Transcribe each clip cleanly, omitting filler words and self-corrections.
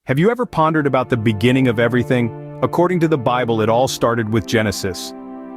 Have you ever pondered about the beginning of everything? According to the Bible, it all started with Genesis.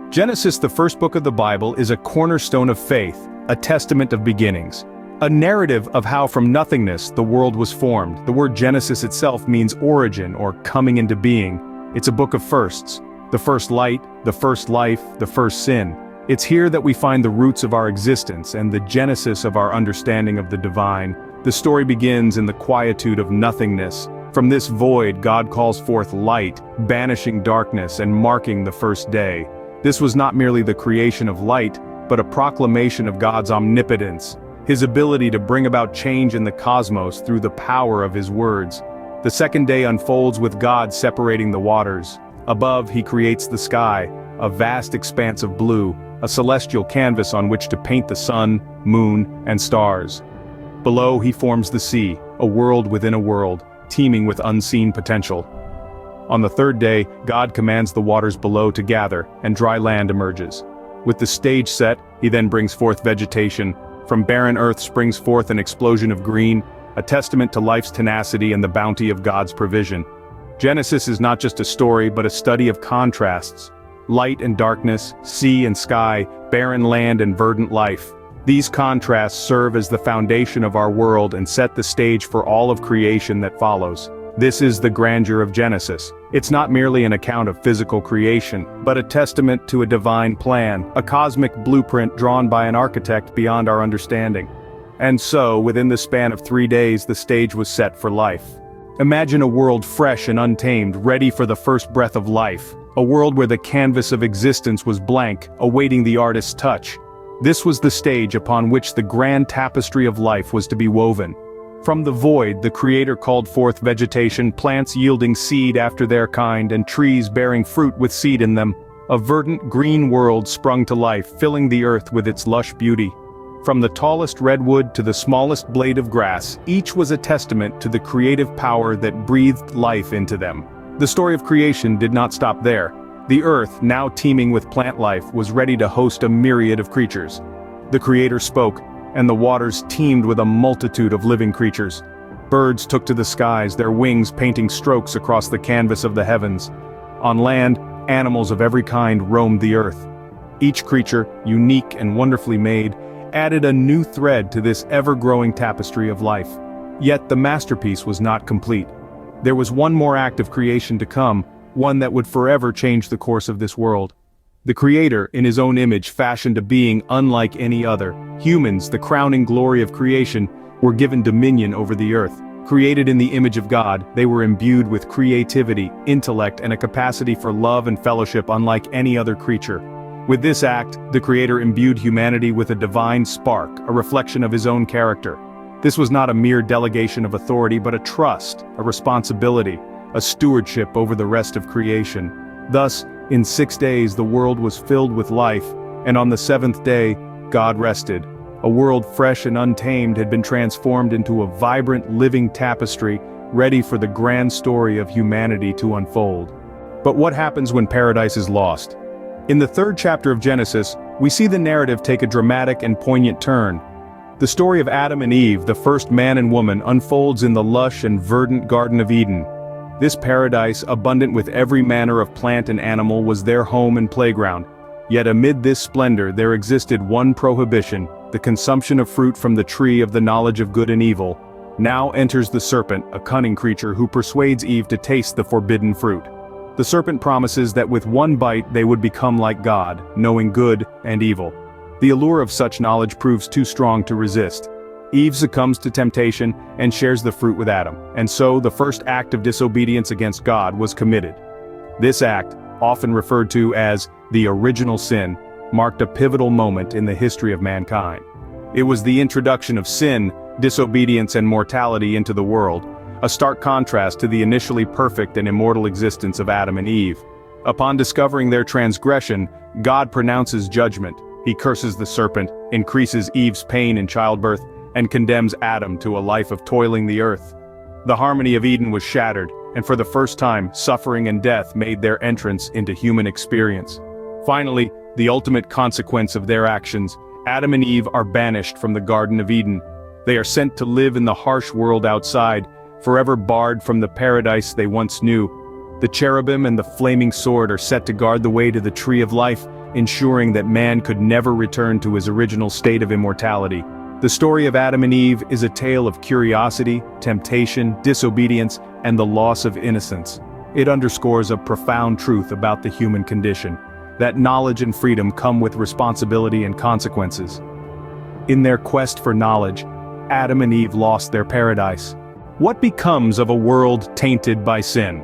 Genesis, the first book of the Bible, is a cornerstone of faith, a testament of beginnings. A narrative of how from nothingness the world was formed. The word Genesis itself means origin or coming into being. It's a book of firsts. The first light, the first life, the first sin. It's here that we find the roots of our existence and the genesis of our understanding of the divine. The story begins in the quietude of nothingness. From this void, God calls forth light, banishing darkness and marking the first day. This was not merely the creation of light, but a proclamation of God's omnipotence, his ability to bring about change in the cosmos through the power of his words. The second day unfolds with God separating the waters. Above, he creates the sky, a vast expanse of blue, a celestial canvas on which to paint the sun, moon, and stars. Below, he forms the sea, a world within a world, teeming with unseen potential. On the third day, God commands the waters below to gather, and dry land emerges. With the stage set, he then brings forth vegetation. From barren earth springs forth an explosion of green, a testament to life's tenacity and the bounty of God's provision. Genesis is not just a story, but a study of contrasts. Light and darkness, sea and sky, barren land and verdant life. These contrasts serve as the foundation of our world and set the stage for all of creation that follows. This is the grandeur of Genesis. It's not merely an account of physical creation, but a testament to a divine plan, a cosmic blueprint drawn by an architect beyond our understanding. And so, within the span of 3 days, the stage was set for life. Imagine a world fresh and untamed, ready for the first breath of life. A world where the canvas of existence was blank, awaiting the artist's touch. This was the stage upon which the grand tapestry of life was to be woven. From the void, the Creator called forth vegetation, plants yielding seed after their kind, and trees bearing fruit with seed in them. A verdant green world sprung to life, filling the earth with its lush beauty. From the tallest redwood to the smallest blade of grass, each was a testament to the creative power that breathed life into them. The story of creation did not stop there. The earth, now teeming with plant life, was ready to host a myriad of creatures. The Creator spoke, and the waters teemed with a multitude of living creatures. Birds took to the skies, their wings painting strokes across the canvas of the heavens. On land, animals of every kind roamed the earth. Each creature, unique and wonderfully made, added a new thread to this ever-growing tapestry of life. Yet the masterpiece was not complete. There was one more act of creation to come, one that would forever change the course of this world. The Creator, in his own image, fashioned a being unlike any other. Humans, the crowning glory of creation, were given dominion over the earth. Created in the image of God, they were imbued with creativity, intellect, and a capacity for love and fellowship unlike any other creature. With this act, the Creator imbued humanity with a divine spark, a reflection of his own character. This was not a mere delegation of authority, but a trust, a responsibility, a stewardship over the rest of creation. Thus, in 6 days the world was filled with life, and on the 7th day, God rested. A world fresh and untamed had been transformed into a vibrant living tapestry, ready for the grand story of humanity to unfold. But what happens when paradise is lost? In the 3rd chapter of Genesis, we see the narrative take a dramatic and poignant turn. The story of Adam and Eve, the first man and woman, unfolds in the lush and verdant Garden of Eden. This paradise, abundant with every manner of plant and animal, was their home and playground. Yet amid this splendor there existed one prohibition, the consumption of fruit from the tree of the knowledge of good and evil. Now enters the serpent, a cunning creature who persuades Eve to taste the forbidden fruit. The serpent promises that with one bite they would become like God, knowing good and evil. The allure of such knowledge proves too strong to resist. Eve succumbs to temptation and shares the fruit with Adam, and so the first act of disobedience against God was committed. This act, often referred to as the original sin, marked a pivotal moment in the history of mankind. It was the introduction of sin, disobedience, and mortality into the world, a stark contrast to the initially perfect and immortal existence of Adam and Eve. Upon discovering their transgression, God pronounces judgment. He curses the serpent, increases Eve's pain in childbirth, and condemns Adam to a life of toiling the earth. The harmony of Eden was shattered, and for the first time, suffering and death made their entrance into human experience. Finally, the ultimate consequence of their actions, Adam and Eve are banished from the Garden of Eden. They are sent to live in the harsh world outside, forever barred from the paradise they once knew. The cherubim and the flaming sword are set to guard the way to the tree of life, ensuring that man could never return to his original state of immortality. The story of Adam and Eve is a tale of curiosity, temptation, disobedience, and the loss of innocence. It underscores a profound truth about the human condition, that knowledge and freedom come with responsibility and consequences. In their quest for knowledge, Adam and Eve lost their paradise. What becomes of a world tainted by sin?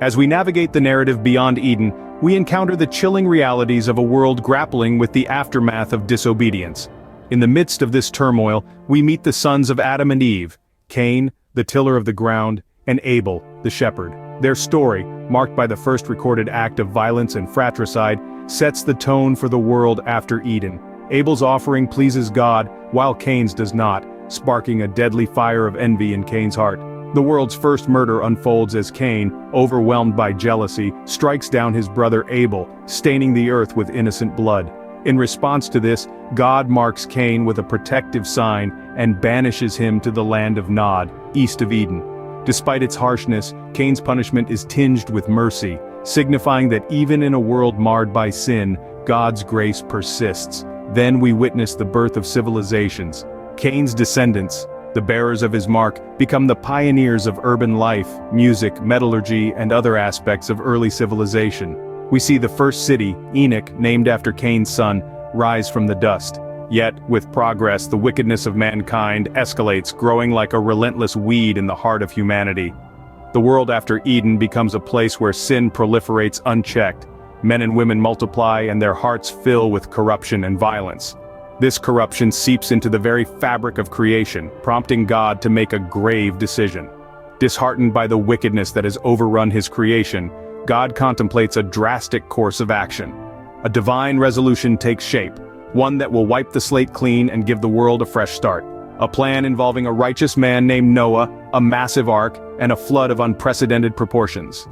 As we navigate the narrative beyond Eden, we encounter the chilling realities of a world grappling with the aftermath of disobedience. In the midst of this turmoil, we meet the sons of Adam and Eve, Cain, the tiller of the ground, and Abel, the shepherd. Their story, marked by the first recorded act of violence and fratricide, sets the tone for the world after Eden. Abel's offering pleases God, while Cain's does not, sparking a deadly fire of envy in Cain's heart. The world's first murder unfolds as Cain, overwhelmed by jealousy, strikes down his brother Abel, staining the earth with innocent blood. In response to this, God marks Cain with a protective sign and banishes him to the land of Nod, east of Eden. Despite its harshness, Cain's punishment is tinged with mercy, signifying that even in a world marred by sin, God's grace persists. Then we witness the birth of civilizations. Cain's descendants, the bearers of his mark, become the pioneers of urban life, music, metallurgy, and other aspects of early civilization. We see the first city, Enoch, named after Cain's son, rise from the dust. Yet, with progress, the wickedness of mankind escalates, growing like a relentless weed in the heart of humanity. The world after Eden becomes a place where sin proliferates unchecked. Men and women multiply and their hearts fill with corruption and violence. This corruption seeps into the very fabric of creation, prompting God to make a grave decision. Disheartened by the wickedness that has overrun his creation, God contemplates a drastic course of action. A divine resolution takes shape, one that will wipe the slate clean and give the world a fresh start. A plan involving a righteous man named Noah, a massive ark, and a flood of unprecedented proportions.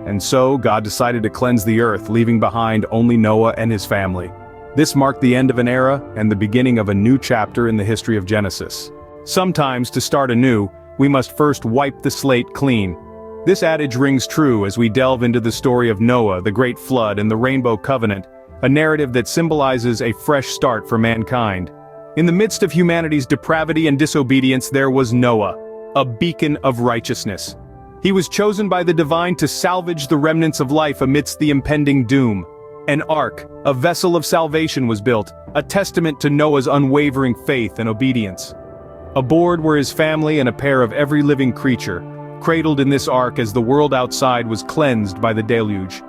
And so, God decided to cleanse the earth, leaving behind only Noah and his family. This marked the end of an era and the beginning of a new chapter in the history of Genesis. Sometimes, to start anew, we must first wipe the slate clean. This adage rings true as we delve into the story of Noah, the Great Flood, and the Rainbow Covenant, a narrative that symbolizes a fresh start for mankind. In the midst of humanity's depravity and disobedience, there was Noah, a beacon of righteousness. He was chosen by the divine to salvage the remnants of life amidst the impending doom. An ark, a vessel of salvation, was built, a testament to Noah's unwavering faith and obedience. Aboard were his family and a pair of every living creature, cradled in this ark as the world outside was cleansed by the deluge.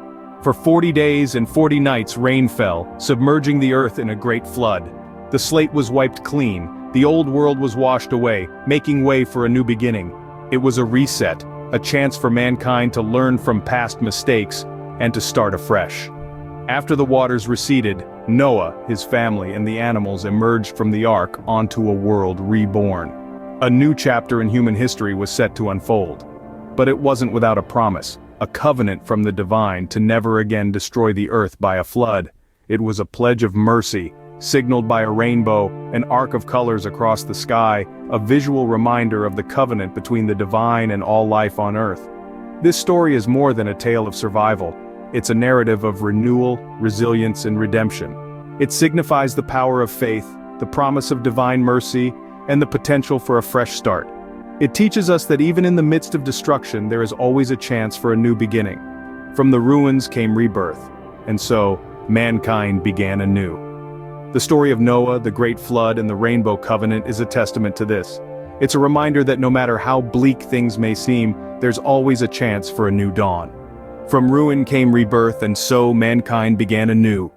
For 40 days and 40 nights rain fell, submerging the earth in a great flood. The slate was wiped clean, the old world was washed away, making way for a new beginning. It was a reset, a chance for mankind to learn from past mistakes and to start afresh. After the waters receded, Noah, his family, and the animals emerged from the ark onto a world reborn. A new chapter in human history was set to unfold. But it wasn't without a promise, a covenant from the divine to never again destroy the earth by a flood. It was a pledge of mercy, signaled by a rainbow, an arc of colors across the sky, a visual reminder of the covenant between the divine and all life on earth. This story is more than a tale of survival. It's a narrative of renewal, resilience, and redemption. It signifies the power of faith, the promise of divine mercy, and the potential for a fresh start. It teaches us that even in the midst of destruction, there is always a chance for a new beginning. From the ruins came rebirth, and so, mankind began anew. The story of Noah, the Great Flood, and the Rainbow Covenant is a testament to this. It's a reminder that no matter how bleak things may seem, there's always a chance for a new dawn. From ruin came rebirth, and so mankind began anew.